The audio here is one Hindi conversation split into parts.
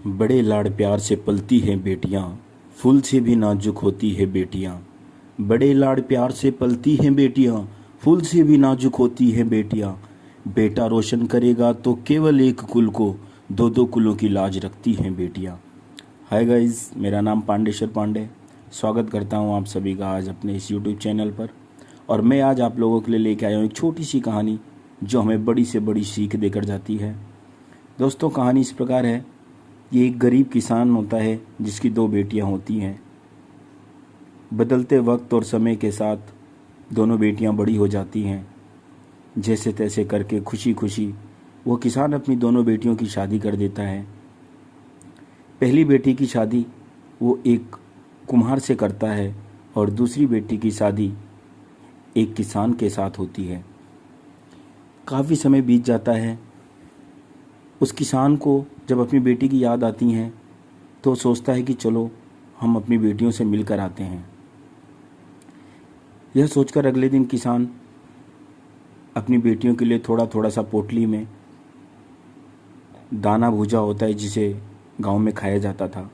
बड़े लाड़ प्यार से पलती हैं बेटियां, फूल से भी नाजुक होती है बेटियां। बड़े लाड़ प्यार से पलती हैं बेटियां, फूल से भी नाजुक होती है बेटियां। बेटा रोशन करेगा तो केवल एक कुल को, दो दो कुलों की लाज रखती हैं बेटियां। हाय गाइस, मेरा नाम पांडेश्वर पांडे। स्वागत करता हूं आप सभी का आज अपने इस यूट्यूब चैनल पर। और मैं आज आप लोगों के लिए लेके आया हूं एक छोटी सी कहानी जो हमें बड़ी से बड़ी सीख देकर जाती है। दोस्तों, कहानी इस प्रकार है। ये एक गरीब किसान होता है जिसकी दो बेटियां होती हैं। बदलते वक्त और समय के साथ दोनों बेटियां बड़ी हो जाती हैं। जैसे तैसे करके खुशी खुशी वो किसान अपनी दोनों बेटियों की शादी कर देता है। पहली बेटी की शादी वो एक कुम्हार से करता है और दूसरी बेटी की शादी एक किसान के साथ होती है। काफ़ी समय बीत जाता है। उस किसान को जब अपनी बेटी की याद आती हैं तो सोचता है कि चलो हम अपनी बेटियों से मिलकर आते हैं। यह सोचकर अगले दिन किसान अपनी बेटियों के लिए थोड़ा थोड़ा सा पोटली में दाना भूजा होता है जिसे गांव में खाया जाता था,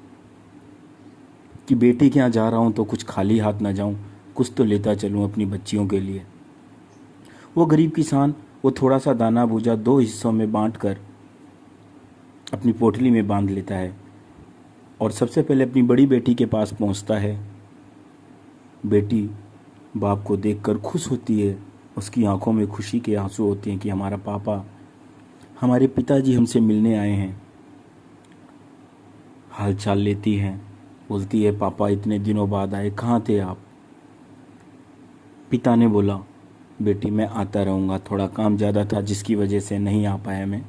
कि बेटी के यहाँ जा रहा हूँ तो कुछ खाली हाथ ना जाऊँ, कुछ तो लेता चलूँ अपनी बच्चियों के लिए। वो गरीब किसान वो थोड़ा सा दाना भूजा दो हिस्सों में बांटकर अपनी पोटली में बांध लेता है और सबसे पहले अपनी बड़ी बेटी के पास पहुंचता है। बेटी बाप को देखकर खुश होती है। उसकी आंखों में खुशी के आंसू होते हैं कि हमारा पापा, हमारे पिताजी हमसे मिलने आए हैं। हाल चाल लेती है, बोलती है पापा इतने दिनों बाद आए, कहाँ थे आप? पिता ने बोला बेटी मैं आता रहूँगा, थोड़ा काम ज़्यादा था जिसकी वजह से नहीं आ पाया मैं।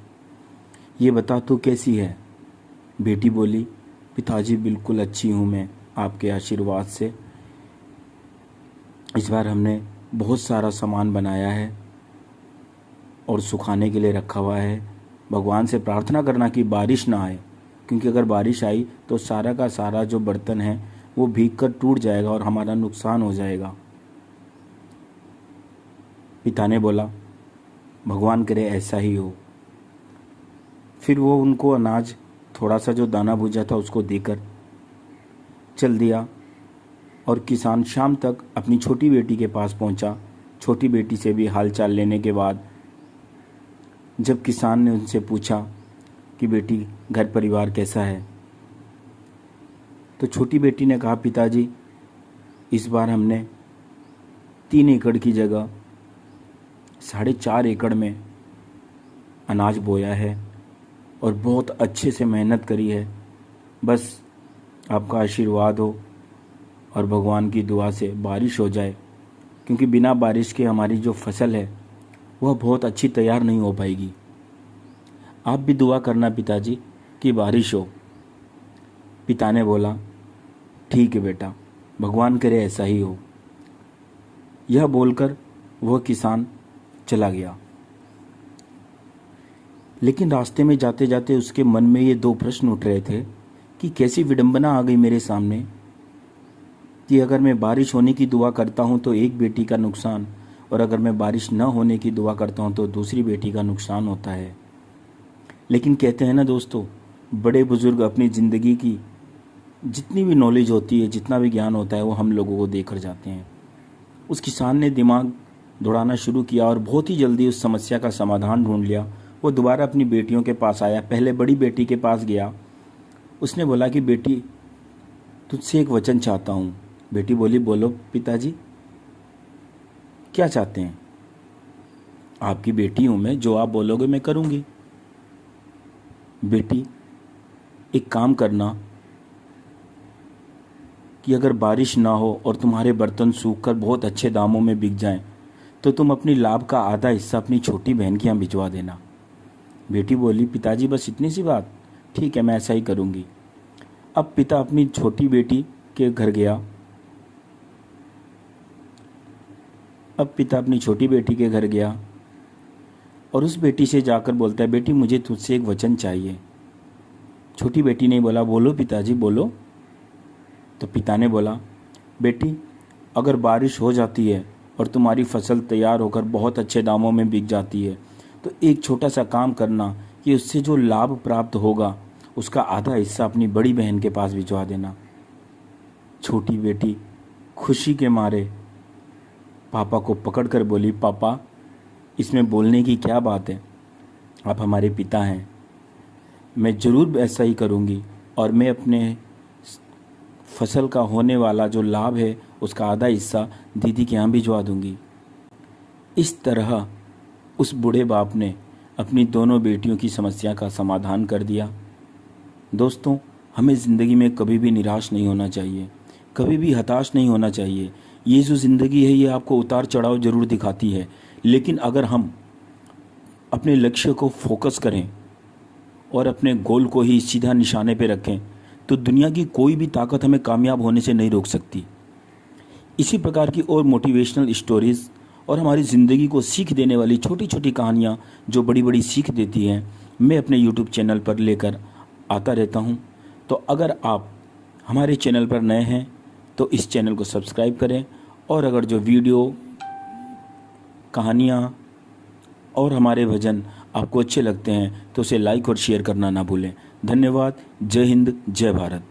ये बता तू कैसी है? बेटी बोली पिताजी बिल्कुल अच्छी हूँ मैं, आपके आशीर्वाद से। इस बार हमने बहुत सारा सामान बनाया है और सुखाने के लिए रखा हुआ है। भगवान से प्रार्थना करना कि बारिश ना आए, क्योंकि अगर बारिश आई तो सारा का सारा जो बर्तन है वो भीगकर टूट जाएगा और हमारा नुकसान हो जाएगा। पिता ने बोला भगवान करे ऐसा ही हो। फिर वो उनको अनाज थोड़ा सा जो दाना भूजा था उसको देकर चल दिया और किसान शाम तक अपनी छोटी बेटी के पास पहुंचा। छोटी बेटी से भी हालचाल लेने के बाद जब किसान ने उनसे पूछा कि बेटी घर परिवार कैसा है, तो छोटी बेटी ने कहा पिताजी इस बार हमने 3 एकड़ की जगह 4.5 एकड़ में अनाज बोया है और बहुत अच्छे से मेहनत करी है। बस आपका आशीर्वाद हो और भगवान की दुआ से बारिश हो जाए, क्योंकि बिना बारिश के हमारी जो फसल है वह बहुत अच्छी तैयार नहीं हो पाएगी। आप भी दुआ करना पिताजी कि बारिश हो। पिता ने बोला ठीक है बेटा, भगवान करे ऐसा ही हो। यह बोलकर वह किसान चला गया। लेकिन रास्ते में जाते जाते उसके मन में ये 2 प्रश्न उठ रहे थे कि कैसी विडंबना आ गई मेरे सामने कि अगर मैं बारिश होने की दुआ करता हूँ तो एक बेटी का नुकसान, और अगर मैं बारिश न होने की दुआ करता हूँ तो दूसरी बेटी का नुकसान होता है। लेकिन कहते हैं ना दोस्तों, बड़े बुजुर्ग अपनी ज़िंदगी की जितनी भी नॉलेज होती है, जितना भी ज्ञान होता है, वो हम लोगों को देकर जाते हैं। उस किसान ने दिमाग दौड़ाना शुरू किया और बहुत ही जल्दी उस समस्या का समाधान ढूंढ लिया। वो दोबारा अपनी बेटियों के पास आया। पहले बड़ी बेटी के पास गया। उसने बोला कि बेटी तुझसे एक वचन चाहता हूँ। बेटी बोली बोलो पिताजी, क्या चाहते हैं? आपकी बेटी हूँ मैं, जो आप बोलोगे मैं करूँगी। बेटी एक काम करना कि अगर बारिश ना हो और तुम्हारे बर्तन सूखकर बहुत अच्छे दामों में बिक जाएं तो तुम अपनी लाभ का आधा हिस्सा अपनी छोटी बहन के यहाँ भिजवा देना। बेटी बोली पिताजी बस इतनी सी बात? ठीक है, मैं ऐसा ही करूँगी। अब पिता अपनी छोटी बेटी के घर गया। और उस बेटी से जाकर बोलता है बेटी मुझे तुझसे एक वचन चाहिए। छोटी बेटी ने बोला बोलो पिताजी बोलो। तो पिता ने बोला बेटी अगर बारिश हो जाती है और तुम्हारी फसल तैयार होकर बहुत अच्छे दामों में बिक जाती है, तो एक छोटा सा काम करना कि उससे जो लाभ प्राप्त होगा उसका आधा हिस्सा अपनी बड़ी बहन के पास भिजवा देना। छोटी बेटी खुशी के मारे पापा को पकड़कर बोली, पापा इसमें बोलने की क्या बात है, आप हमारे पिता हैं, मैं ज़रूर ऐसा ही करूँगी और मैं अपने फसल का होने वाला जो लाभ है उसका आधा हिस्सा दीदी के यहाँ भिजवा दूँगी। इस तरह उस बूढ़े बाप ने अपनी दोनों बेटियों की समस्या का समाधान कर दिया। दोस्तों, हमें ज़िंदगी में कभी भी निराश नहीं होना चाहिए, कभी भी हताश नहीं होना चाहिए। ये जो ज़िंदगी है ये आपको उतार चढ़ाव ज़रूर दिखाती है, लेकिन अगर हम अपने लक्ष्य को फोकस करें और अपने गोल को ही सीधा निशाने पे रखें तो दुनिया की कोई भी ताकत हमें कामयाब होने से नहीं रोक सकती। इसी प्रकार की और मोटिवेशनल स्टोरीज़ और हमारी ज़िंदगी को सीख देने वाली छोटी छोटी कहानियाँ जो बड़ी बड़ी सीख देती हैं, मैं अपने YouTube चैनल पर लेकर आता रहता हूँ। तो अगर आप हमारे चैनल पर नए हैं तो इस चैनल को सब्सक्राइब करें, और अगर जो वीडियो, कहानियाँ और हमारे भजन आपको अच्छे लगते हैं तो उसे लाइक और शेयर करना ना भूलें। धन्यवाद। जय हिंद, जय भारत।